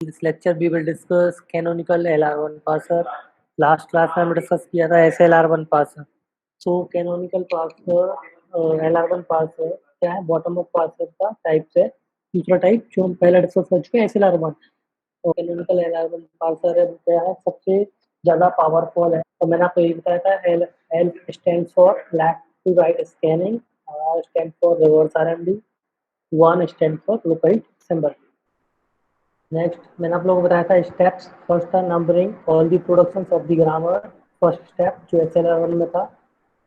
This lecture we will discuss canonical LR1 parser. Last class में हमने discuss किया था SLR1 parser. So canonical parser LR1 parser क्या है? बॉटम अप पार्सर का टाइप है। दूसरा टाइप जो हम पहले डिस्कस कर चुके हैं SLR1। तो कैनोनिकल LR1 पार्सर है क्या है? सबसे ज़्यादा पावरफुल है। तो मैंने आपको ये बताया था L stand for left to right scanning, R stand for reverse RMD, 1 stand for locate symbol. Next मैंने आप लोगों को बताया था स्टेप्स। फर्स्ट था numbering all the productions of the grammar. First step जो SLR1 में था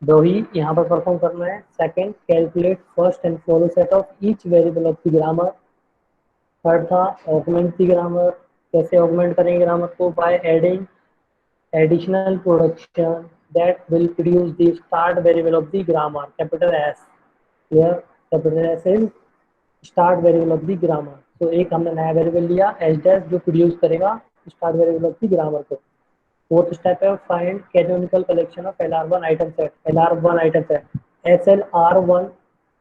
वही यहाँ पर परफॉर्म करना है। Second, calculate first and follow set of each variable of the grammar. Third था ऑगमेंट द ग्रामर। कैसे ऑगमेंट करेंगे ग्रामर को? By adding additional production that will produce the start variable of the grammar, capital S. Here capital S is start variable of the grammar. तो एक हमने नया variable लिया H dash जो produce करेगा start variable of the grammar को। Fourth step है find canonical collection of LR1 item set. LR1 item set SLR1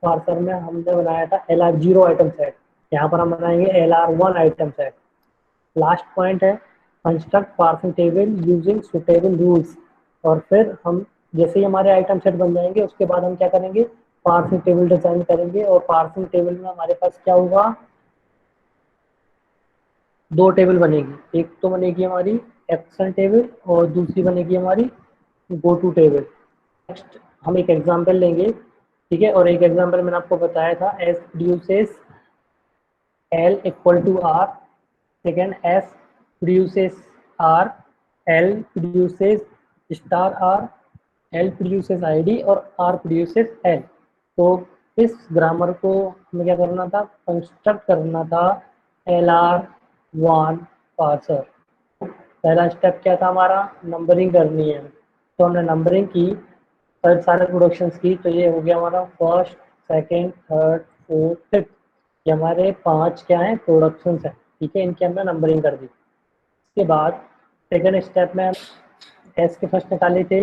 parser में हमने बनाया था LR0 आइटम सेट। यहाँ पर हम बनाएंगे LR1 item set. Last point है construct parsing table using suitable rules. और फिर हम जैसे ही हमारे आइटम सेट बन जाएंगे उसके बाद हम क्या करेंगे? पार्सिंग टेबल डिजाइन करेंगे। और पार्सिंग टेबल में हमारे पास क्या होगा? दो टेबल बनेगी। एक तो बनेगी हमारी एक्शन टेबल और दूसरी बनेगी हमारी गो टू टेबल। नेक्स्ट हम एक एग्जांपल लेंगे, ठीक है? और एक एग्जांपल मैंने आपको बताया था S produces L equal to R. Second S produces R, L produces star R, L produces ID और आर प्रोड्यूसेस एल। तो इस ग्रामर को हमें क्या करना था? कंस्ट्रक्ट करना था LR1 पार्सर। पहला स्टेप क्या था हमारा? नंबरिंग करनी है। तो हमने नंबरिंग की, सारे प्रोडक्शंस की। तो ये हो गया हमारा first, second, third, fourth, fifth. ये हमारे 5 क्या है? प्रोडक्शंस है, ठीक है? इनकी हमने नंबरिंग कर दी। इसके बाद सेकंड स्टेप में एस के फर्स्ट निकाले थे।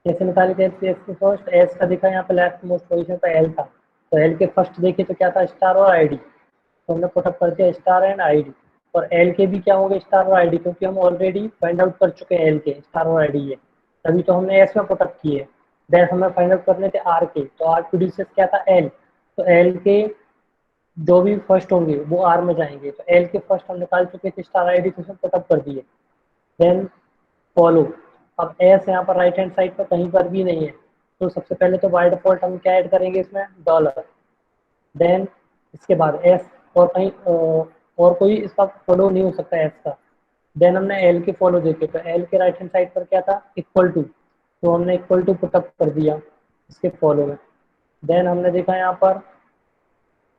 कैसे निकाले थे एस के फर्स्ट? एस का देखा यहाँ पे लेफ्ट मोस्ट पोजिशन पे एल था, तो एल के फर्स्ट देखे तो क्या था? स्टार और आईडी। तो हमने पुटअप कर दिया स्टार एंड आईडी। और एल के भी क्या हो गए? स्टार और आईडी, क्योंकि हम ऑलरेडी फाइंड आउट कर चुके हैं एल के स्टार और आईडी है, तभी तो हमने एस में पुटअप किए। देन हमें फाइंड आउट करने थे आर के। तो आर प्रोड्यूसर्स क्या था? एल। तो एल के जो भी फर्स्ट होंगे वो आर में जाएंगे। तो एल के फर्स्ट हम निकाल चुके थे स्टार आईडी, तो उसमें पुटअप कर दिए। Then follow. अब एस यहाँ पर राइट हैंड साइड पर कहीं पर भी नहीं है, तो सबसे पहले तो बाय डिफॉल्ट हम क्या ऐड करेंगे इसमें? डॉलर। देन इसके बाद एस, और कहीं और कोई इसका फॉलो नहीं हो सकता एस का। देन हमने एल के फॉलो देखे, तो एल के राइट हैंड साइड पर क्या था? Equal to. तो हमने इक्वल टू पुटअप कर दिया इसके फॉलो में। देन हमने देखा यहाँ पर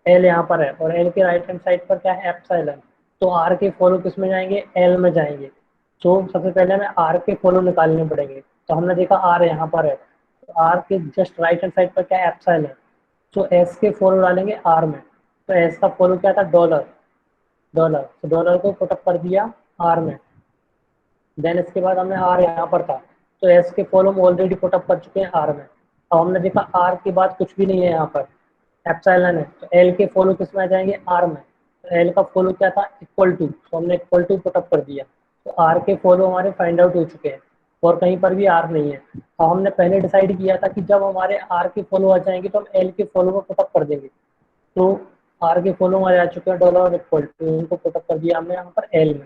एल यहाँ पर है और एल के राइट हैंड साइड पर क्या है? एप्सिलॉन। तो आर के फॉलो किस में जाएंगे? एल में जाएंगे। तो सबसे पहले हमें आर के फॉलो निकालने पड़ेंगे। तो हमने देखा आर यहाँ पर है, तो आर के जस्ट राइट हैंड साइड पर क्या है? एप्सिलॉन। तो एस के फॉलो डालेंगे आर में। तो एस का फॉलो क्या था? डॉलर। डॉलर, तो डॉलर को पुटअप कर दिया आर में। देन इसके बाद हमने आर यहाँ पर था, तो एस के फॉलो में ऑलरेडी पुटअप कर चुके हैं आर में। अब हमने देखा आर के बाद कुछ भी नहीं है यहाँ पर, एप्सिलॉन है। तो एल के फॉलो किस में आ जाएंगे? आर में। तो एल का फॉलो क्या था? Equal to. तो हमने इक्वल टू पुटअप कर दिया। तो आर के फॉलो हमारे फाइंड आउट हो चुके हैं और कहीं पर भी आर नहीं है। अब हमने पहले डिसाइड किया था कि जब हमारे आर के फॉलो आ जाएंगे तो हम एल के फॉलो में पुटअप कर देंगे। तो आर के फॉलो हमारे आ चुके हैं डॉलर और इक्वल टू, इनको पुटअप कर दिया हमने यहाँ पर एल में,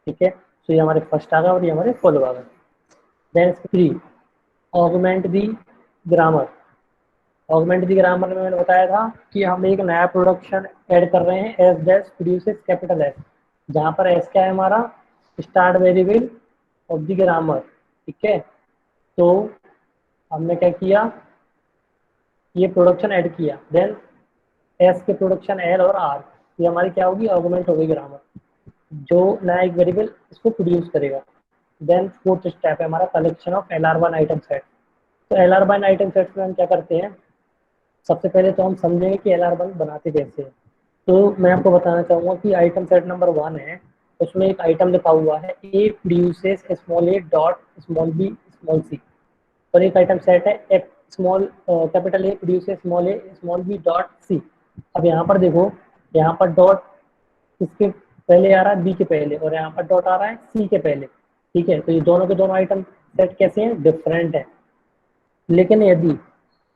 ठीक है? तो ये हमारे फर्स्ट आ गया और ये हमारे फॉलो आ गए। देन 3 ऑगमेंट दी ग्रामर। ऑगमेंट दी ग्रामर में मैंने बताया था कि हम एक नया प्रोडक्शन ऐड कर रहे हैं S dash produces capital S, जहाँ पर एस क्या है हमारा? Start variable of the grammar, ठीक है? तो हमने क्या किया? ये प्रोडक्शन ऐड किया। देन एस के प्रोडक्शन एल और आर, ये हमारी क्या होगी? ऑगमेंट होगी ग्रामर, जो नया एक वेरिएबल इसको प्रोड्यूस करेगा। देन फोर्थ स्टेप है हमारा collection of LR1 item set. तो LR1 आइटम सेट में हम क्या करते हैं? सबसे पहले तो हम समझेंगे कि LR1 बनाते कैसे हैं। तो मैं आपको बताना चाहूंगा कि आइटम सेट नंबर 1 है, उसमें एक आइटम लिखा हुआ है A produces small A dot small B small C. और एक आइटम सेट है F small capital A produces small A small B dot C. अब यहाँ पर देखो, यहाँ पर डॉट किसके पहले आ रहा है बी के पहले, और यहाँ पर डॉट आ रहा है सी के पहले। ठीक है, तो ये दोनों के दोनों आइटम सेट कैसे हैं, डिफरेंट है। लेकिन यदि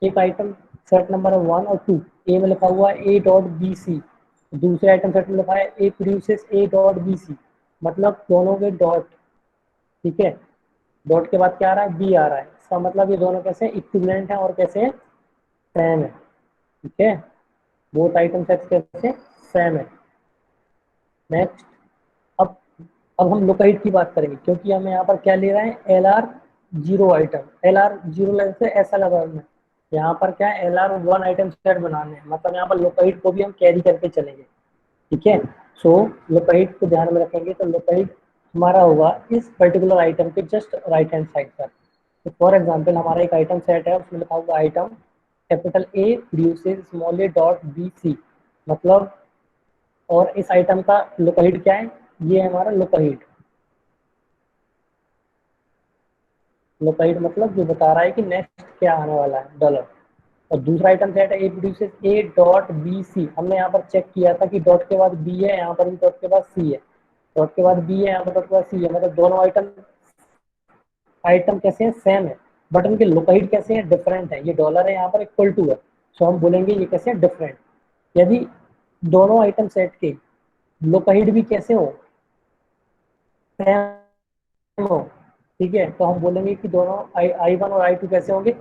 एक आइटम सेट नंबर 1 और 2 ए में लिखा हुआ है ए डॉट बी सी, दूसरे आइटम सेट में लिखा है A produces A dot B C, मतलब दोनों के डॉट, ठीक है, डॉट के बाद क्या आ रहा है, बी आ रहा है, इसका मतलब ये दोनों कैसे इक्विवेलेंट है और कैसे सेम है। ठीक है, बोथ आइटम सेट्स कैसे सेम है। नेक्स्ट, अब अब हम लोकेट की बात करेंगे, क्योंकि हमें यहाँ पर क्या ले रहे हैं, L R zero item, L R zero लेने से ऐसा लगा हमें यहाँ पर क्या है, L R one item set बनाने हैं, मतलब यहाँ पर लोकेट को भी हम कैरी करके चलेंगे। ठीक है, सो लोकेट को ध्यान में रखेंगे, तो लोकेट हमारा होगा इस पर्टिकुलर आइटम के जस्ट राइट हैंड साइड पर। तो फॉर एग्जाम्पल हमारा एक आइटम सेट है, उसमें लिखा हुआ item capital A produces small A dot B C, मतलब, और इस आइटम का लोकेट क्या है, ये है हमारा लोकेट। लोकेट मतलब जो बता रहा है कि नेक्स्ट क्या आने वाला है, डॉलर। और दूसरा आइटम सेट है A produces A dot B C, हमने यहाँ पर चेक किया था कि डॉट के बाद बी है, यहाँ पर भी डॉट के बाद सी है, डॉट के बाद बी है, यहाँ पर डॉट के बाद सी है, मतलब दोनों आइटम आइटम कैसे हैं, सेम है, बट इनके लोकेट कैसे हैं, डिफरेंट है। ये डॉलर है, यहाँ पर इक्वल टू है, सो हम बोलेंगे ये कैसे डिफरेंट। यदि दोनों आइटम सेट के लोकेट भी कैसे हो, सेम हो, ठीक है, तो हम बोलेंगे कि दोनों आई वन और आई टू कैसे होंगे,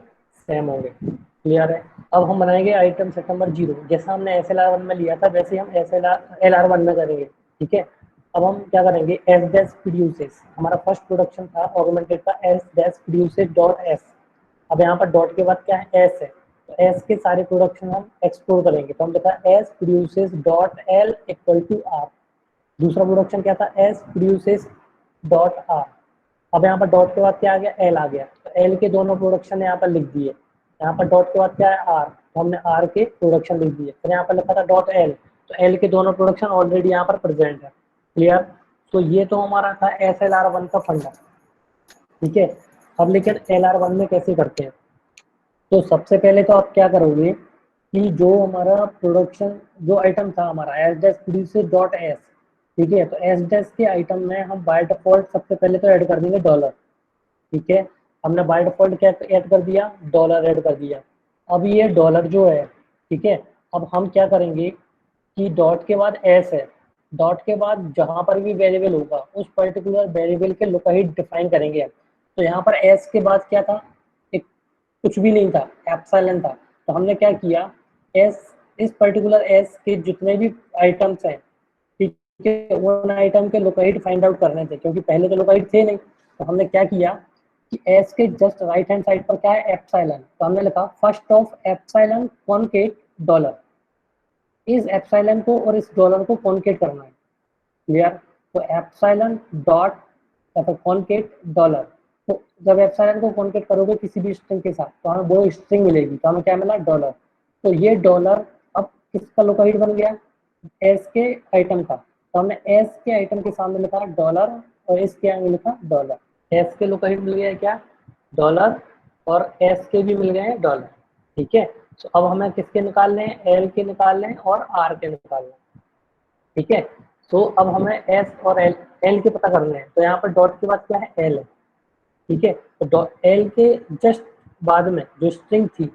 सेम होंगे। क्लियर है। अब हम बनाएंगे आइटम सेट नंबर 0, जैसा हमने एस एल आर वन में लिया था वैसे हम एल आर वन में करेंगे। ठीक है, अब हम क्या करेंगे, एस डैश प्रोड्यूसेस, हमारा फर्स्ट प्रोडक्शन था ऑगमेंटेड का, S dash produces dot S. अब यहाँ पर डॉट के बाद क्या है, एस है, तो एस के सारे प्रोडक्शन हम एक्सप्लोर करेंगे, तो हम लिखा S produces dot L equal to R. दूसरा प्रोडक्शन क्या था, एस प्रोड्यूसेस डॉट आर। अब यहाँ पर डॉट के बाद क्या आ गया, एल आ गया, तो एल के दोनों प्रोडक्शन यहाँ पर लिख दिए। यहाँ पर डॉट के बाद क्या है, आर, तो हमने आर के प्रोडक्शन लिख दिए। फिर यहाँ पर लिखा था डॉट एल, तो एल के दोनों प्रोडक्शन ऑलरेडी यहाँ पर प्रेजेंट है। क्लियर। तो ये तो हमारा था एस एल आर वन का फंडा। ठीक है, अब लेकिन एल आर वन में कैसे करते हैं, तो सबसे पहले तो आप क्या करोगे कि जो हमारा प्रोडक्शन जो आइटम था हमारा S dash producer dot S, ठीक है, तो एस डैश के आइटम में हम बाय डिफॉल्ट सबसे पहले तो ऐड कर देंगे डॉलर। ठीक है, हमने बाय डिफॉल्ट क्या ऐड कर दिया, डॉलर ऐड कर दिया। अब ये डॉलर जो है, ठीक है, अब हम क्या करेंगे कि डॉट के बाद एस है, डॉट के बाद जहां पर भी वेरिएबल होगा उस पर्टिकुलर वेरिएबल के लोकेट डिफाइन करेंगे। तो यहाँ पर एस के बाद क्या था, एक कुछ भी नहीं था, एप्सिलॉन था, तो हमने क्या किया, एस, इस पर्टिकुलर एस के जितने भी आइटम्स हैं, ठीक है, उन आइटम के लोकेट फाइंड आउट करने थे, क्योंकि पहले तो लोकेट थे नहीं, तो हमने क्या किया कि एस के जस्ट राइट हैंड साइड पर क्या है, एप्सिलॉन, तो हमने लिखा फर्स्ट ऑफ एप्सिलॉन कॉनकेट डॉलर, इस एप्सिलॉन को और इस डॉलर को कॉनकेट करना है। क्लियर। तो एप्सिलॉन डॉट कॉनकेट डॉलर, तो जब एप्सिलॉन को कॉनकेट करोगे किसी भी स्ट्रिंग के साथ तो हमें वो स्ट्रिंग मिलेगी, तो हमें क्या मिला, डॉलर। तो ये डॉलर अब किसका लोकेट बन गया, एस के आइटम का, तो हमने एस के आइटम के सामने लिखा डॉलर और एस के आगे लिखा डॉलर। एस के लोकेट मिल गया क्या, डॉलर, और एस के भी मिल गए हैं डॉलर। ठीक है, तो अब हमें किसके निकालने हैं, एल के निकालने हैं और आर के निकालने हैं। ठीक है, तो अब हमें एस और एल, एल के पता करने हैं, तो यहाँ पर डॉट के बाद क्या है, एल है। ठीक है, तो एल के जस्ट बाद में जो स्ट्रिंग थी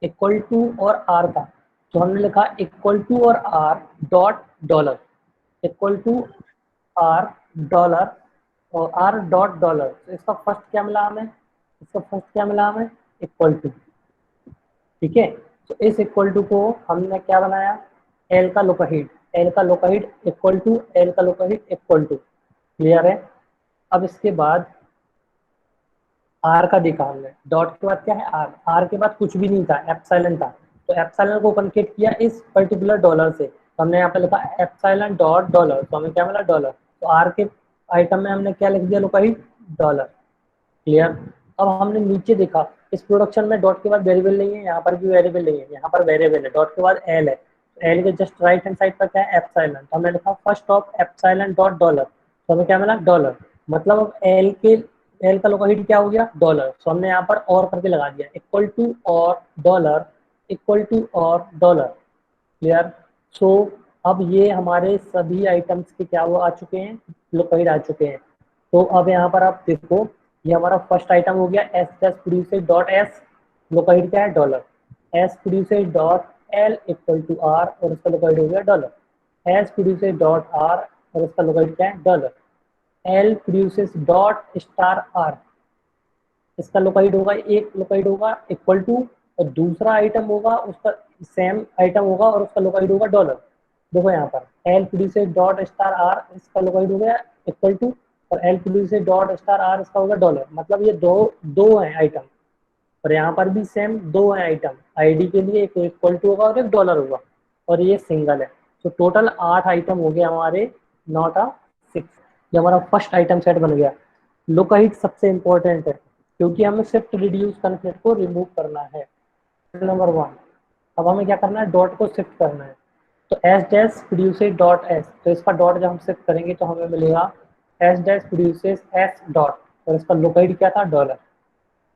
इक्वल टू और आर था, तो हमने लिखा इक्वल टू और R dot dollar, equal to R dollar और आर डॉट डॉलर। तो इसका फर्स्ट क्या मिला हमें, इसका फर्स्ट क्या मिला हमें, इक्वल टू। ठीक है, तो इस इक्वल टू को हमने क्या बनाया, एल का लोकेट, एल का लोकेट इक्वल टू एल का लोकेट इक्वल टू। क्लियर है। अब इसके बाद आर का देखा हमने, डॉट के बाद क्या है, आर, आर के बाद कुछ भी नहीं था, एप्सिलॉन था, तो एप्सिलॉन को कॉन्केट किया इस पर्टिकुलर डॉलर से, तो हमने यहाँ पे लिखा एप्सिलॉन डॉट डॉलर, तो हमें क्या मिला, डॉलर। तो आर के आइटम में हमने क्या लिख दिया, लोकेट डॉलर। क्लियर। अब हमने नीचे देखा इस प्रोडक्शन में डॉट के बाद वेरिएबल नहीं है, यहाँ पर भी वेरिएबल नहीं है, यहाँ पर वेरिएबल है, डॉट के बाद एल है, तो एल के जस्ट राइट हैंड साइड पर क्या है, एप्सिलॉन, तो हमने लिखा first of epsilon dot dollar, तो हमें क्या मिला, डॉलर। मतलब अब एल के, एल का लोकेट क्या हो गया, डॉलर, तो हमने यहाँ पर और करके लगा दिया, इक्वल टू और डॉलर, इक्वल टू और डॉलर। क्लियर। सो अब ये हमारे सभी आइटम्स के क्या वो आ चुके हैं, लोकेट आ चुके हैं। तो अब यहाँ पर आप देखो, ये हमारा फर्स्ट आइटम हो गया S dash produces dot S, locate क्या है dollar. S produces dot L equal to R और इसका लोकेट हो गया dollar. S produces dot R और इसका लोकेट क्या है dollar. L produces dot star R, इसका लोकेट होगा, एक लोकेट होगा इक्वल टू, और दूसरा आइटम होगा उसका सेम आइटम होगा और उसका लोकेट होगा डॉलर। देखो यहाँ पर L produces dot star R, इसका लोकेट हो गया इक्वल टू, और L produces dot star R इसका होगा डॉलर। मतलब ये दो दो है आइटम, और यहाँ पर भी सेम दो है आइटम। आईडी के लिए एक इक्वल टू होगा और एक डॉलर होगा, और ये सिंगल है। तो टोटल 8 आइटम हो गए हमारे, नॉट अ 6। ये हमारा फर्स्ट आइटम सेट बन गया। लोकहिट सबसे इंपॉर्टेंट है, क्योंकि हमें शिफ्ट रिड्यूस कॉन्फ्लिक्ट को रिमूव करना है। नंबर 1, अब हमें क्या करना है, डॉट को शिफ्ट करना है। तो S dash produces dot S, तो इसका डॉट जब हम शिफ्ट करेंगे तो हमें मिलेगा S dash produces S dot, और इसका लोकेट क्या था डॉलर।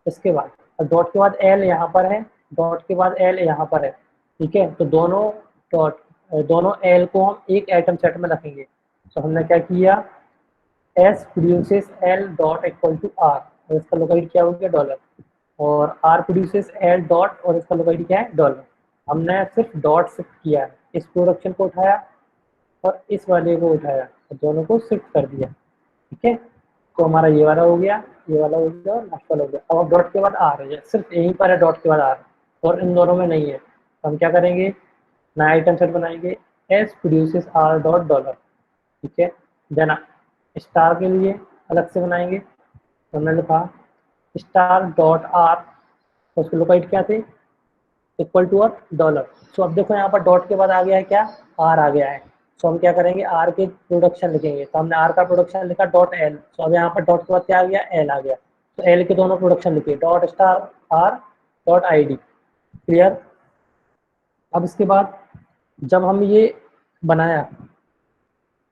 इसके बाद, और डॉट के बाद एल यहाँ पर है, डॉट के बाद एल यहाँ पर है, ठीक है। तो दोनों डॉट, दोनों एल को हम एक आइटम सेट में रखेंगे। तो हमने क्या किया, S produces L dot equal to R, और इसका लोकेट क्या हो गया डॉलर। और आर प्रोड्यूसेस एल डॉट और इसका लोकेट क्या है डॉलर। हमने सिर्फ डॉट शिफ्ट किया है, इस प्रोडक्शन को उठाया और इस वाले को उठाया और दोनों को शिफ्ट कर दिया, ठीक है। तो हमारा ये वाला हो गया, ये वाला हो गया और लास्ट वाला हो गया। अब डॉट के बाद आर है, सिर्फ यहीं पर है डॉट के बाद आर, और इन दोनों में नहीं है। तो हम क्या करेंगे, नया आइटम सेट बनाएंगे, S produces are dot dollar, ठीक है। देन स्टार के लिए अलग से बनाएंगे, तो हमने लिखा स्टार डॉट आर, तो उसके लोकेट क्या थे इक्वल टू और डॉलर। सो अब देखो यहाँ पर डॉट के बाद आ गया है क्या, आर आ गया है। सो हम क्या करेंगे, आर के प्रोडक्शन लिखेंगे। तो हमने आर का प्रोडक्शन लिखा डॉट एल, सो अब यहाँ पर डॉट के बाद क्या आ गया, एल आ गया। तो एल के दोनों प्रोडक्शन लिखे, dot star R dot I D. Clear. अब इसके बाद जब हम ये बनाया,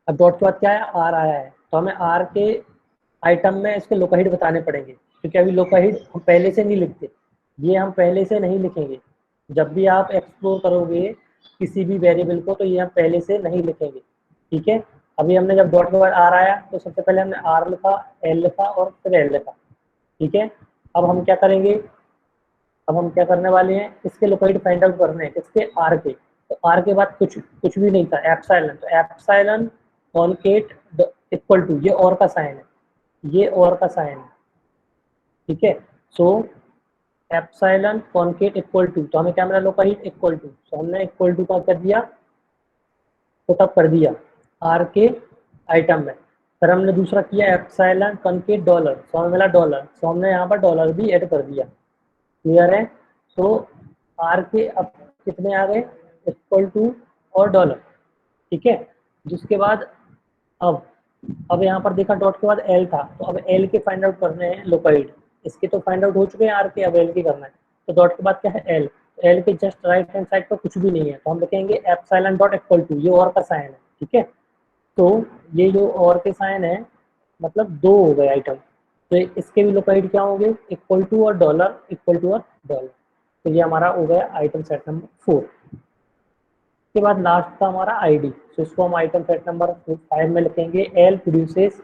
अब डॉट के बाद क्या है, आर आया है, तो हमें आर के आइटम में इसके लोकेट बताने पड़ेंगे, क्योंकि अभी लोकेट हम पहले से नहीं लिखते, ये हम पहले से नहीं लिखेंगे। जब भी आप एक्सप्लोर करोगे किसी भी वेरिएबल को, तो ये हम पहले से नहीं लिखेंगे, ठीक है। अभी हमने जब डॉट के बाद आर आया, तो सबसे पहले हमने आर लिखा, एल लिखा और फिर एल लिखा, ठीक है। अब हम क्या करेंगे, अब हम क्या करने वाले हैं, इसके लोकेट फाइंड आउट करने हैं, इसके आर के। तो आर के बाद कुछ कुछ भी नहीं था, एप्सिलॉन, तो एप्सिलॉन कॉनकेट इक्वल टू, ये और का साइन है, ये और का साइन है, ठीक है। सो एप्सिलॉन कॉनकेट इक्वल टू, तो हमें क्या मिला, लोकेट इक्वल टू, तो हमने इक्वल टू का कर दिया, पुटअप कर दिया आर के आइटम में। फिर हमने दूसरा किया एप्सिलॉन कॉनकेट डॉलर, तो हमें मिला डॉलर, तो हमने यहाँ पर डॉलर भी ऐड कर दिया। क्लियर है। तो आर के अब कितने आ गए, इक्वल टू और डॉलर, ठीक है। जिसके बाद अब अब यहाँ पर देखा डॉट के बाद एल था, तो अब एल के फाइंड आउट करने हैं लोकेट। इसके तो फाइंड आउट हो चुके हैं आर के, अब एल के करना है। तो डॉट के बाद क्या है, एल, एल के जस्ट राइट हैंड साइड पर कुछ भी नहीं है, तो हम लिखेंगे एप्सिलॉन डॉट इक्वल टू, ये और का साइन है, ठीक है। तो ये जो और के साइन है, मतलब दो हो गए आइटम, तो इसके भी लोकेट क्या होंगे, इक्वल टू और डॉलर, इक्वल टू और डॉलर। तो ये हमारा हो गया आइटम सेट नंबर 4। उसके बाद लास्ट था हमारा आईडी, तो इसको हम आइटम सेट नंबर 5 में लिखेंगे, L produces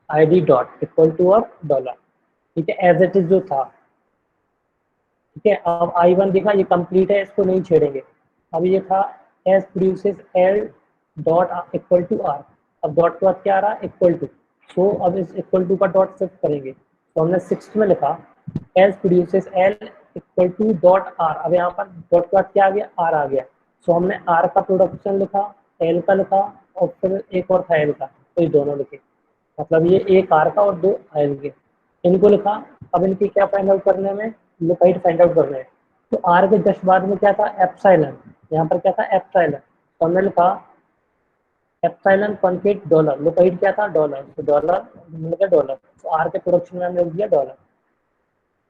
ID dot equal to और डॉलर, ठीक है, एज इट इज जो था, ठीक है। अब I1 देखा, ये कंप्लीट है, इसको नहीं छेड़ेंगे। अब ये था S produces L dot equal to R, अब डॉट के बाद क्या आ रहा है, इक्वल टू। सो अब इस इक्वल टू का डॉट शिफ्ट करेंगे, तो हमने 6 में लिखा S produces L equal to dot are, अब यहाँ पर डॉट के बाद क्या आ गया, आर आ गया। सो हमने आर का प्रोडक्शन लिखा, एल का लिखा, और फिर एक और था एल का, तो ये दोनों लिखे। मतलब ये एक आर का और दो एल के, इनको लिखा। अब इनकी क्या फाइंड आउट करने में, लोकेट फाइंड आउट करने हैं। तो आर के जस्ट बाद में क्या था, एप्सिलॉन, यहाँ पर क्या था एप्सिलॉन, तो हमने लिखा एप्सिलॉन कॉनकेट डॉलर, लोकेट क्या था डॉलर, तो डॉलर, हमने क्या डॉलर, तो आर के प्रोडक्शन में हमने दिया डॉलर।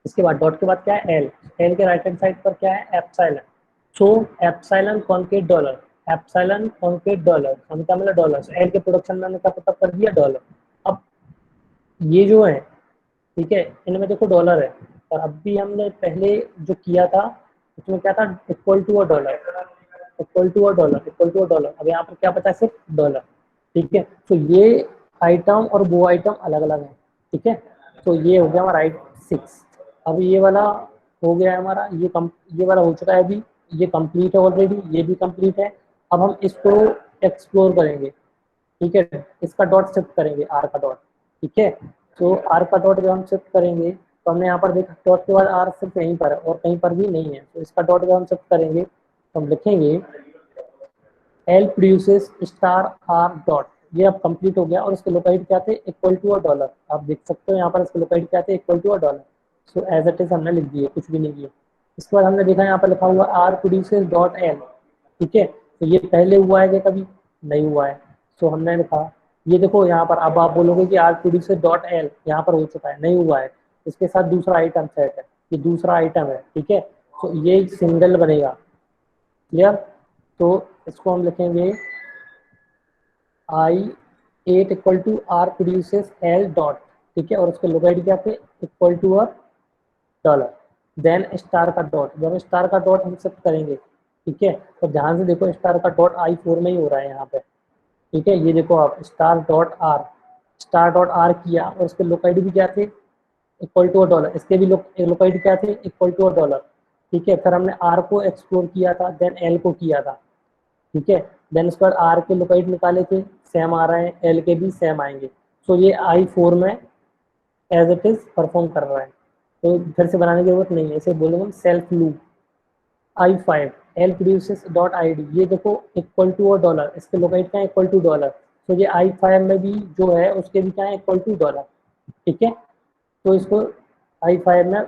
इसके बाद डॉट के बाद क्या है, एल, एल के राइट हैंड साइड पर क्या है, एप्सिलॉन। सो एप्सिलॉन कॉनकेट डॉलर, एप्सिलॉन कॉनकेट डॉलर, हमें क्या मिला डॉलर, एल के प्रोडक्शन में हमने क्या पता कर दिया डॉलर। अब ये जो है, ठीक है, इनमें देखो डॉलर है, और अब भी हमने पहले जो किया था उसमें क्या था, इक्वल टू और डॉलर, इक्वल टू और डॉलर, इक्वल टू और डॉलर। अब यहाँ पर क्या बचा, सिर्फ डॉलर। ठीक है, तो ये आइटम और वो आइटम अलग अलग है। ठीक है, तो ये हो गया हमारा राइट 6। अब ये वाला हो गया है हमारा, ये वाला हो चुका है अभी, ये कंप्लीट है ऑलरेडी, ये भी कंप्लीट है। अब हम इसको एक्सप्लोर करेंगे। ठीक है, इसका डॉट शिफ्ट करेंगे, आर का डॉट। ठीक है, तो आर का डॉट जब हम शिफ्ट करेंगे तो हमने यहाँ पर देखा डॉट के बाद आर सिर्फ यहीं पर है और कहीं पर भी नहीं है। तो इसका डॉट जब हम शिफ्ट करेंगे तो हम लिखेंगे L produces star R dot. ये अब कंप्लीट हो गया और इसके लोकेट क्या थे, इक्वल टू और डॉलर। आप देख सकते हो यहाँ पर इसके लोकेट क्या थे, इक्वल टू और dollar. So as it is हमने लिख दिए, कुछ भी नहीं किया। इसके बाद हमने देखा यहाँ पर लिखा हुआ आर प्रोड्यूसेस डॉट एल। ठीक है, तो ये पहले हुआ है क्या, कभी नहीं हुआ है। सो हमने लिखा, ये देखो यहाँ पर, अब आप बोलोगे कि आर प्रोड्यूसर डॉट एल यहाँ पर हो चुका है, नहीं हुआ है। इसके साथ दूसरा आइटम सेट है, ये दूसरा आइटम है। ठीक है, तो ये सिंगल बनेगा। क्लियर, तो इसको हम लिखेंगे I 8 equal to R produces L dot. ठीक है, और उसके लोकेट क्या थे, इक्वल टू और डॉलर। देन स्टार का डॉट, जब स्टार का डॉट हम शिफ्ट करेंगे। ठीक है, तो ध्यान से देखो स्टार का डॉट आई 4 में ही हो रहा है यहाँ पे। ठीक है, ये देखो आप स्टार डॉट आर किया और उसके लोकेट भी क्या थे, इक्वल टू और डॉलर। इसके भी लोकेट क्या थे, इक्वल टू और डॉलर। ठीक है, फिर हमने आर को एक्सप्लोर किया था, देन एल को किया था। ठीक है, देन उस पर आर के लोकेट निकाले थे, सेम आ रहे हैं, एल के भी सेम आएंगे। सो ये आई 4 में एज इट इज परफॉर्म कर रहा है, तो फिर से बनाने की जरूरत नहीं है। इसे बोलेंगे self loop. I 5 L produces dot I D, ये देखो इक्वल टू और डॉलर, इसके लोकेट क्या है, इक्वल टू डॉलर। तो ये आई 5 में भी जो है उसके भी क्या है, इक्वल टू डॉलर। ठीक है, तो इसको आई 5 में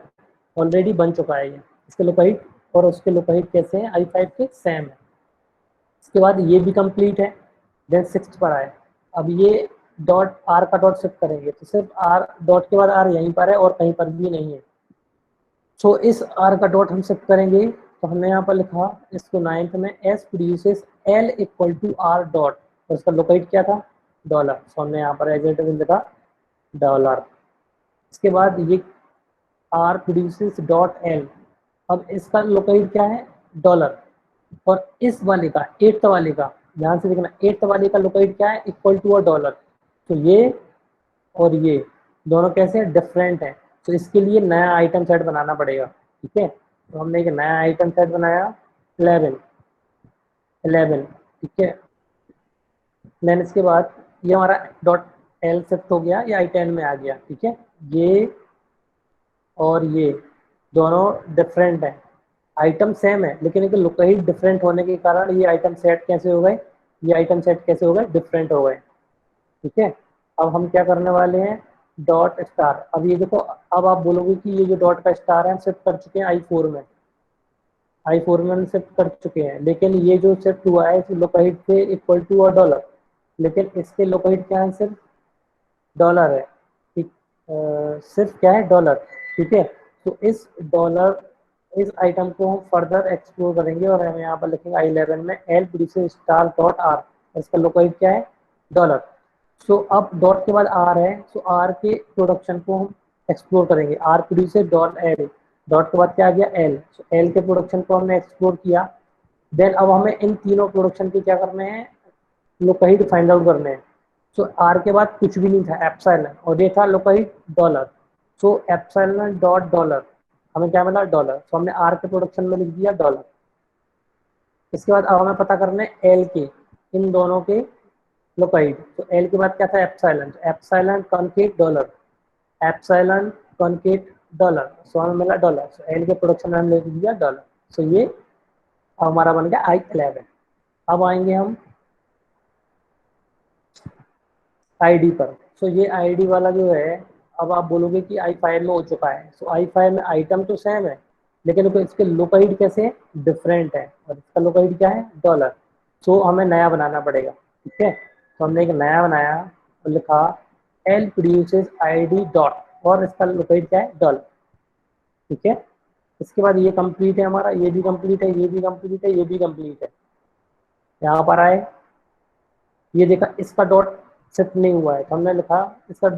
ऑलरेडी बन चुका है ये, इसके लोकेट और उसके लोकेट कैसे हैं, आई 5 के सेम है। इसके बाद ये भी कंप्लीट है। देन 6 पर आए, अब ये डॉट आर का डॉट शिफ्ट करेंगे तो सिर्फ आर डॉट के बाद आर यहीं पर है और कहीं पर भी नहीं है। सो इस आर का डॉट हम शिफ्ट करेंगे, तो हमने यहाँ पर लिखा इसको 9th में S produces L equal to R dot, और इसका लोकेट क्या था, डॉलर। सो हमने यहाँ पर एज इट इज लिखा डॉलर। इसके बाद ये आर प्रोड्यूसेस डॉट एल, अब इसका लोकेट क्या है, डॉलर। और इस वाले का, 8th वाले का, ध्यान से देखना, 8th वाले का लोकेट क्या है, इक्वल टू और डॉलर। तो ये और ये दोनों कैसे डिफरेंट है, तो इसके लिए नया आइटम सेट बनाना पड़ेगा। ठीक है, तो हमने एक नया आइटम सेट बनाया 11 11। ठीक है, देन इसके बाद ये हमारा डॉट एल शिफ्ट हो गया, ये आई 10 में आ गया। ठीक है, ये और ये दोनों डिफरेंट है, आइटम सेम है लेकिन इनके लोकेट डिफरेंट होने के कारण ये आइटम सेट कैसे हो गए, ये आइटम सेट कैसे हो गए, डिफरेंट हो गए। ठीक है, अब हम क्या करने वाले हैं, डॉट स्टार। अब ये देखो, अब आप बोलोगे कि ये जो डॉट का स्टार है हम शिफ्ट कर चुके हैं आई 4 में, आई 4 में हम शिफ्ट कर चुके हैं, लेकिन ये जो शिफ्ट हुआ है इसके लोकेट थे इक्वल टू और डॉलर, लेकिन इसके लोकेट क्या है, सिर्फ डॉलर है। ठीक, सिर्फ क्या है, डॉलर। ठीक है, तो इस डॉलर, इस आइटम को हम फर्दर एक्सप्लोर करेंगे और हम यहाँ पर लिखेंगे आई 11 में L producer star dot are, इसका लोकेट क्या है, डॉलर। सो अब डॉट के बाद आर है, सो आर के प्रोडक्शन को हम एक्सप्लोर करेंगे, R producer dot L, dot के बाद क्या आ गया, एल। सो एल के प्रोडक्शन को हमने एक्सप्लोर किया। देन अब हमें इन तीनों प्रोडक्शन के क्या करने हैं, लोकेट फाइंड आउट करने हैं। सो आर के बाद कुछ भी नहीं था, एप्सिलॉन, और ये था लोकेट डॉलर। सो एप्सिलॉन डॉट डॉलर, हमें क्या मिला, डॉलर। सो हमने आर के प्रोडक्शन में लिख दिया डॉलर। इसके बाद अब हमें पता करने एल के, इन दोनों के लोकेट। तो एल के बाद क्या था, epsilon, epsilon concat dollar, epsilon concat dollar. So हमें मिला डॉलर। सो एल के प्रोडक्शन में हमने लिख दिया डॉलर। सो ये हमारा बन गया आई 11। अब आएंगे हम आईडी पर। सो ये आईडी वाला जो है, अब आप बोलोगे कि आई 5 में हो चुका है। सो आई 5 में आइटम तो सेम है लेकिन इसके लोकेट कैसे डिफरेंट है, और इसका लोकेट क्या है, डॉलर। सो हमें नया बनाना पड़ेगा। ठीक है, तो हमने एक नया बनाया और लिखा एल प्रोड्यूसेस आईडी डॉट, और इसका लोकेट क्या है, डॉलर। ठीक है, इसके बाद ये कंप्लीट है हमारा, ये भी कंप्लीट है, ये भी कंप्लीट है, ये भी कंप्लीट है। यहाँ पर आए, ये देखा इसका डॉट शिफ्ट नहीं हुआ है, तो हमने लिखा इसका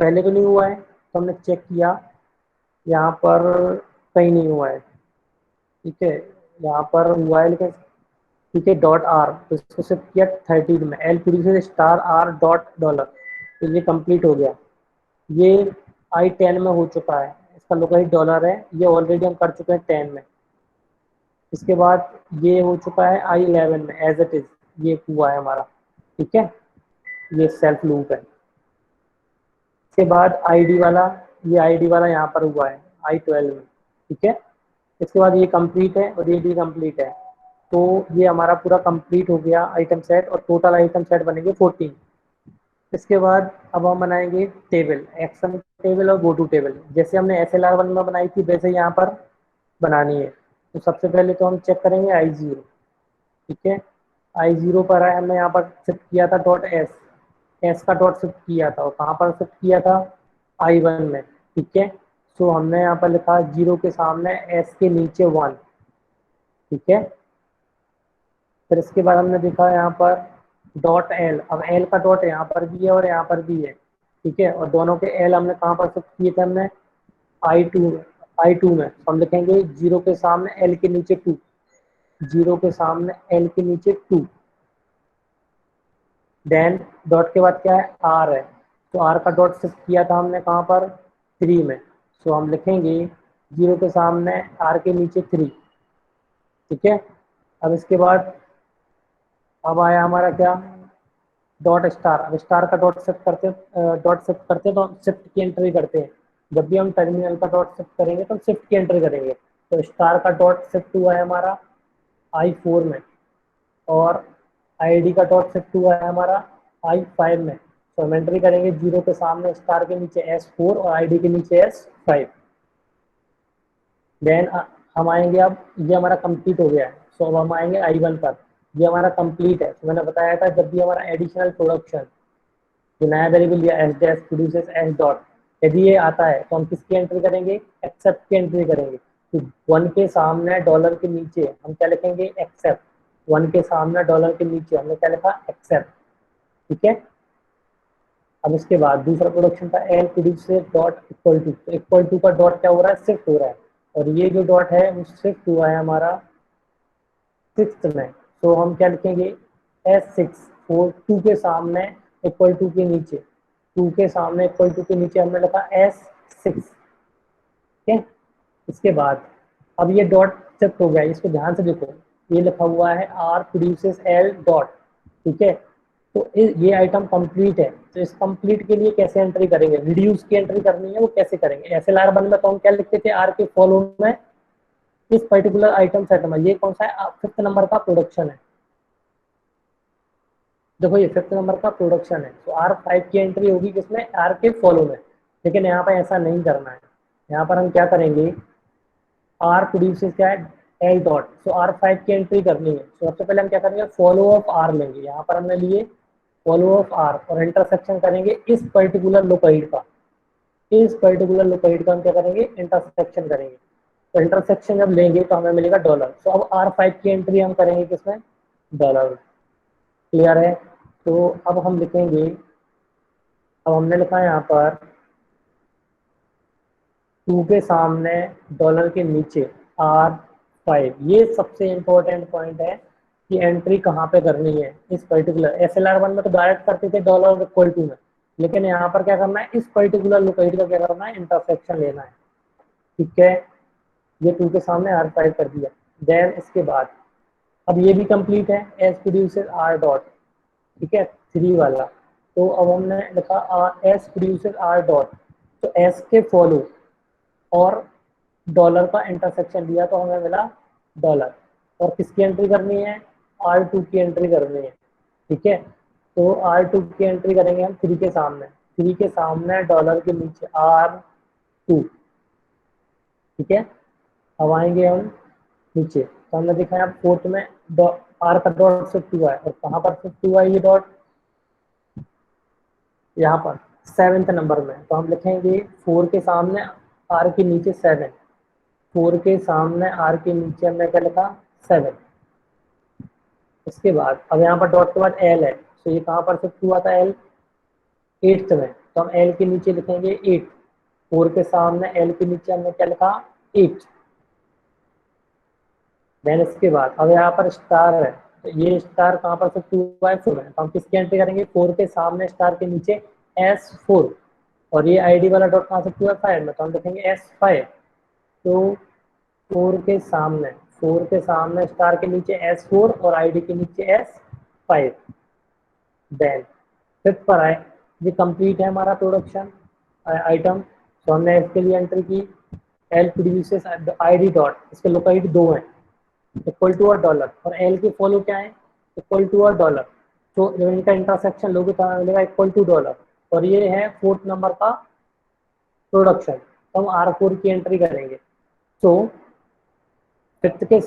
पहले तो नहीं हुआ है, तो हमने चेक किया, यहाँ पर कहीं नहीं हुआ है। ठीक है, यहाँ पर हुआ है लेकिन ठीक है, डॉट आर, तो इसको शिफ्ट किया 13 में, L produces star are dot dollar, तो ये कंप्लीट हो गया। ये I10 में हो चुका है, इसका लोकेट डॉलर है, ये ऑलरेडी हम कर चुके हैं 10 में। इसके बाद ये हो चुका है I11 में एज इट इज, ये हुआ है हमारा। ठीक है, ये सेल्फ लूप है। इसके बाद आईडी वाला, ये आईडी वाला यहाँ पर हुआ है I12 में। ठीक है, इसके बाद ये कंप्लीट है और ये भी कंप्लीट है, तो ये हमारा पूरा कंप्लीट हो गया आइटम सेट, और टोटल आइटम सेट बनेंगे 14। इसके बाद अब हम बनाएंगे टेबल, एक्शन टेबल और गो टू टेबल, जैसे हमने SLR1 में बनाई थी वैसे यहाँ पर बनानी है। तो सबसे पहले तो हम चेक करेंगे I0। ठीक है, I0 पर है, हमने यहाँ पर शिफ्ट किया था डॉट एस, एस का डॉट शिफ्ट किया था, और कहाँ पर शिफ्ट किया था I1 में। ठीक है, सो हमने यहाँ पर लिखा 0 के सामने एस के नीचे 1। ठीक है, फिर इसके बाद हमने देखा यहाँ पर डॉट एल, अब एल का डॉट यहाँ पर भी है और यहाँ पर भी है। ठीक है, और दोनों के एल हमने कहाँ पर शिफ्ट किए थे, हमने I2 में, तो हम लिखेंगे 0 के सामने एल के नीचे 2, 0 के सामने एल के नीचे 2। देन डॉट के बाद क्या है, आर है, तो आर का डॉट शिफ्ट किया था हमने कहाँ पर 3 में, सो हम लिखेंगे 0 के सामने आर के नीचे 3। ठीक है, अब इसके बाद अब आया हमारा क्या, डॉट स्टार। अब स्टार का डॉट शिफ्ट करते, डॉट शिफ्ट करते हैं तो हम शिफ्ट की एंट्री करते हैं। जब भी हम टर्मिनल का डॉट शिफ्ट करेंगे तो हम शिफ्ट की एंट्री करेंगे। तो स्टार का डॉट शिफ्ट हुआ है हमारा I4 में, और आईडी का डॉट शिफ्ट हुआ है हमारा I5 में। तो हम एंट्री करेंगे 0 के सामने स्टार के नीचे S4 और आईडी के नीचे S5। देन हम आएंगे, अब ये हमारा कंप्लीट हो गया है, सो अब हम आएंगे I1 पर। ये हमारा कंप्लीट है, तो मैंने बताया था जब भी हमारा एडिशनल प्रोडक्शन, जो नया वेरिएबल लिया S dash produces S dot, यदि ये आता है तो हम किसकी एंट्री करेंगे, एक्सेप्ट की एंट्री करेंगे। तो 1 के सामने डॉलर के नीचे हम क्या लिखेंगे, एक्सेप्ट। 1 के सामने डॉलर के नीचे हमने क्या लिखा, एक्सेप्ट। ठीक है, अब इसके बाद दूसरा प्रोडक्शन था L produces dot equal to, तो इक्वल टू का डॉट क्या हो रहा है, शिफ्ट हो रहा है, और ये जो डॉट है वो शिफ्ट हुआ है हमारा 6 में। तो हम क्या लिखेंगे, S6, 4 2 के सामने इक्वल टू के नीचे, 2 के सामने इक्वल टू के नीचे हमने लिखा S6। ठीक है, इसके बाद अब ये डॉट शिफ्ट हो गया, इसको ध्यान से देखो, ये लिखा हुआ है R प्रोड्यूसेस L डॉट। ठीक है, तो ये आइटम कंप्लीट है, तो इस कंप्लीट के लिए कैसे एंट्री करेंगे, रिड्यूस की एंट्री करनी है, वो कैसे करेंगे। SLR1 में तो हम क्या लिखते थे, R के फॉलो में इस पर्टिकुलर आइटम सेट में, ये कौन सा है, 5th नंबर का प्रोडक्शन है। देखो ये 5th नंबर का प्रोडक्शन है, तो R5 की एंट्री होगी किसमें, R के फॉलो में। लेकिन यहाँ पर ऐसा नहीं करना है, यहाँ पर हम क्या करेंगे, R प्रोड्यूसेस क्या है, L डॉट, सो R5 की एंट्री करनी है, तो सबसे पहले हम क्या करेंगे, फॉलो ऑफ R लेंगे, यहाँ पर हमने लिए फॉलो ऑफ R, और इंटरसेक्शन करेंगे इस पर्टिकुलर लोकेट का, इस पर्टिकुलर लोकेट का हम क्या करेंगे, इंटरसेक्शन करेंगे। तो इंटरसेक्शन जब लेंगे तो हमें मिलेगा डॉलर। तो अब R5 की एंट्री हम करेंगे किसमें, डॉलर। क्लियर है, तो अब हम लिखेंगे, अब हमने लिखा है यहाँ पर 2 के सामने डॉलर के नीचे R5। ये सबसे इंपॉर्टेंट पॉइंट है कि एंट्री कहाँ पे करनी है, इस पर्टिकुलर SLR1 में तो डायरेक्ट करते थे डॉलर इक्वल टू में, लेकिन यहाँ पर क्या करना है, इस पर्टिकुलर लोकेट का क्या करना है, इंटरसेक्शन लेना है। ठीक है, ये 2 के सामने R5 कर दिया। देन इसके बाद अब ये भी कंप्लीट है, एस प्रोड्यूसेस R डॉट। ठीक है, 3 वाला, तो अब हमने लिखा एस प्रोड्यूसेस R डॉट, तो एस के फॉलो और डॉलर का इंटरसेक्शन लिया तो हमें मिला डॉलर। और किसकी एंट्री करनी है, R2 की एंट्री करनी है। ठीक है, तो R2 की एंट्री करेंगे हम 3 के सामने, 3 के सामने डॉलर के नीचे R2। ठीक है, अब आएंगे हम नीचे, तो हमने देखा है 4th में R का डॉट शिफ्ट हुआ है, और कहाँ पर शिफ्ट हुआ है ये डॉट, यहाँ पर 7th नंबर में। तो हम लिखेंगे 4 के सामने R के नीचे 7, 4 के सामने R के नीचे हमने क्या लिखा, 7। इसके बाद अब यहाँ पर डॉट के बाद L है, तो ये कहाँ पर शिफ्ट हुआ था, L 8th में, तो हम L के नीचे लिखेंगे 8, 4 के सामने L के नीचे हमने क्या लिखा, 8। देन इसके बाद अब यहाँ पर स्टार है, तो ये स्टार कहाँ पर शिफ्ट हुआ है 4 में, तो हम किसकी एंट्री करेंगे 4 के सामने स्टार के नीचे S4, और ये आईडी वाला डॉट कहाँ शिफ्ट हुआ है 5 में, तो हम लिखेंगे S5। तो 4 के सामने, 4 के सामने स्टार के नीचे S4 और आईडी के नीचे S5। देन फिफ्थ पर आए, ये कंप्लीट है हमारा प्रोडक्शन आइटम। तो हमने इसके लिए एंट्री की एल प्रोड्यूसेस आईडी डॉट, इसके लोकेलिटी 2 है, इक्वल टू और डॉलर, और एल के फॉलो क्या है इक्वल टू और डॉलर। तो जब इनका इंटरसेक्शन लोगे तो हमें मिलेगा इक्वल टू डॉलर, और ये है 4th नंबर का प्रोडक्शन। तो हम R4 की एंट्री करेंगे। तो फिफ्थ के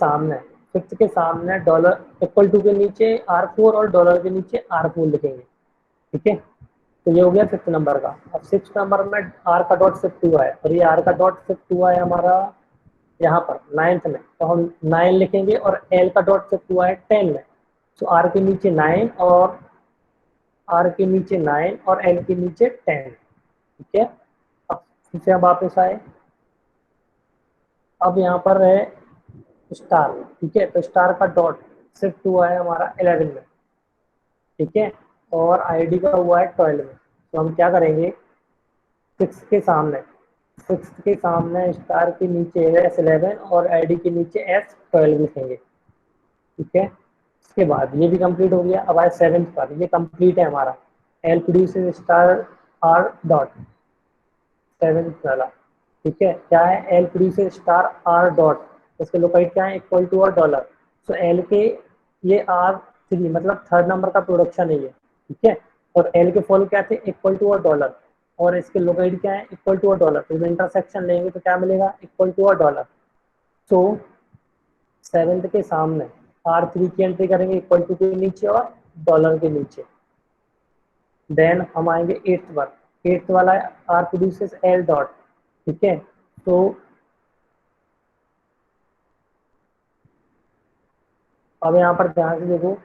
सामने डॉलर इक्वल टू के नीचे R4 और डॉलर के नीचे R4 लिखेंगे, ठीक है। तो ये हो गया 5th नंबर का। अब 6th नंबर में आर का डॉट शिफ्ट हुआ है, और ये आर का डॉट शिफ्ट हुआ है हमारा यहाँ पर 9th में, तो हम 9 लिखेंगे, और एल का डॉट शिफ्ट हुआ है 10 में। तो आर के नीचे 9 और एल के नीचे 10, ठीक है। अब फिर से वापस आए, अब यहाँ पर है स्टार, ठीक है। तो स्टार का डॉट शिफ्ट हुआ है हमारा 11 में, ठीक है, और आईडी का हुआ है 12 में। तो हम क्या करेंगे 6 के सामने, स्टार के नीचे S11 और आईडी के नीचे S12 लिखेंगे, ठीक है। इसके बाद ये भी कंप्लीट हो गया। अब आए 7th पर, ये कंप्लीट है हमारा L produces star R dot, 7th वाला, ठीक है। क्या है L produces star R dot, इसके लोकेट क्या है इक्वल टू और डॉलर। सो एल के ये R3 मतलब 3rd नंबर का प्रोडक्शन है ये, ठीक है, और एल के फॉलो क्या थे इक्वल टू और डॉलर, और इसके लोकेट क्या है इक्वल टू और डॉलर। तो इंटरसेक्शन लेंगे तो क्या मिलेगा इक्वल टू और डॉलर। तो 7th के सामने R3 की एंट्री करेंगे इक्वल टू के नीचे और डॉलर के नीचे। देन हम आएंगे 8th पर, 8th वाला है आर प्रोड्यूसेस एल डॉट, ठीक है। तो अब यहाँ पर ध्यान से देखो,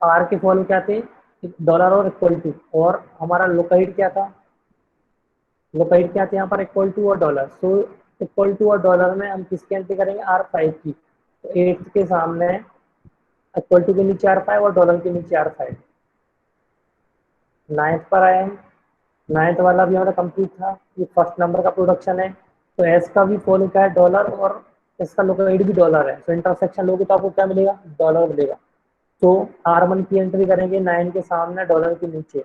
आर के फॉलो क्या थे डॉलर और इक्वल टू, और हमारा लोकेट क्या था, यहाँ पर इक्वल टू और डॉलर। सो इक्वल टू और डॉलर में हम किसकी एंट्री करेंगे R5 की। तो 8th के सामने इक्वल टू के नीचे R5 और डॉलर के नीचे R5। 9th पर आए हम, 9th वाला भी हमारा कंप्लीट था, ये 1st नंबर का प्रोडक्शन है। तो एस का भी फॉलो क्या है डॉलर, और इसका लोकेट भी डॉलर है। तो इंटरसेक्शन लोगे तो आपको क्या मिलेगा डॉलर मिलेगा। तो R1 की एंट्री करेंगे 9 के सामने डॉलर के नीचे,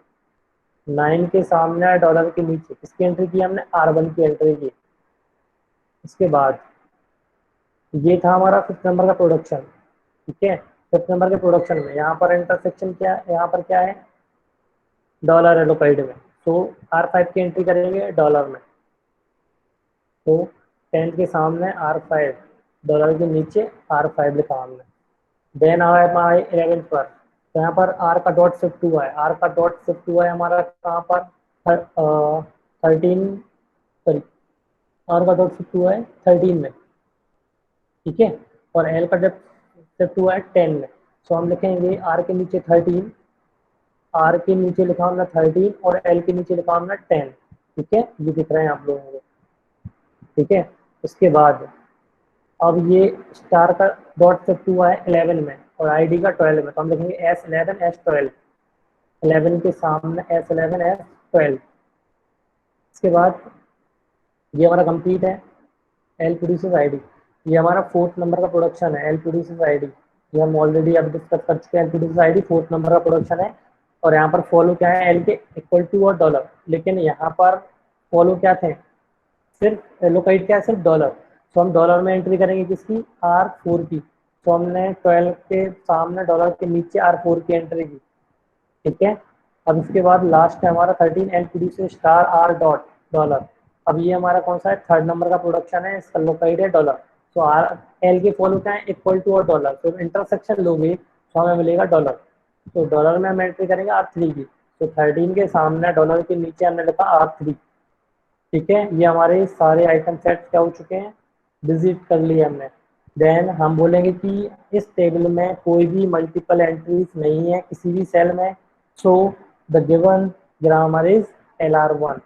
9 के सामने डॉलर के नीचे किसकी एंट्री की हमने R1 की एंट्री की। इसके बाद ये था हमारा 5th नंबर का प्रोडक्शन, ठीक है। 5th नंबर के प्रोडक्शन में यहाँ पर इंटरसेक्शन क्या है, यहाँ पर क्या है डॉलर है लोकेट में। तो R5 की एंट्री करेंगे डॉलर में। तो 10th के सामने R5, डॉलर के नीचे R5 लिखा हमने। देन आया हमारे 11th पर, तो यहाँ पर आर का डॉट शिफ्ट हुआ है, हमारा कहाँ पर 13, सॉरी आर का डॉट शिफ्ट हुआ है 13 में, ठीक है, और एल का डॉट शिफ्ट हुआ है 10 में। सो हम लिखेंगे आर के नीचे 13, आर के नीचे लिखा हमने 13 और एल के नीचे लिखा हमने 10, ठीक है, ये दिख रहे हैं आप लोगों को, ठीक है। उसके बाद अब ये स्टार का डॉट शिफ्ट हुआ है 11 में और आईडी का 12 में, तो हम लिखेंगे S11 S12, 11 के सामने S11 S12। इसके बाद ये हमारा कंप्लीट है एल प्रोड्यूसर्स आईडी, ये हमारा 4th नंबर का प्रोडक्शन है एल प्रोड्यूसर्स आईडी, ये हम ऑलरेडी अब डिस्कस कर चुके हैं। L producers ID 4th number का प्रोडक्शन है, और यहाँ पर फॉलो क्या है एल के इक्वल टू और डॉलर, लेकिन यहाँ पर फॉलो क्या थे सिर्फ लोकेट क्या है सिर्फ डॉलर। तो हम डॉलर में एंट्री करेंगे किसकी R4 की। तो हमने 12 के सामने डॉलर के नीचे R4 की एंट्री की, ठीक है। अब इसके बाद लास्ट है हमारा 13 L producer star are dot dollar. अब ये हमारा कौन सा है 3rd नंबर का प्रोडक्शन है, इसका लोकेट है डॉलर। तो आर एल के फॉलो क्या है इक्वल टू और डॉलर, तो इंटरसेक्शन लोगे तो हमें मिलेगा डॉलर। तो डॉलर में हम एंट्री करेंगे R3 की। तो 13 के सामने डॉलर के नीचे हमने लिखा R3, ठीक है। ये हमारे सारे आइटम सेट क्या हो चुके हैं विजिट कर लिए हमने। देन हम बोलेंगे कि इस टेबल में कोई भी मल्टीपल एंट्रीज नहीं है किसी भी सेल में, so the given grammar is LR1।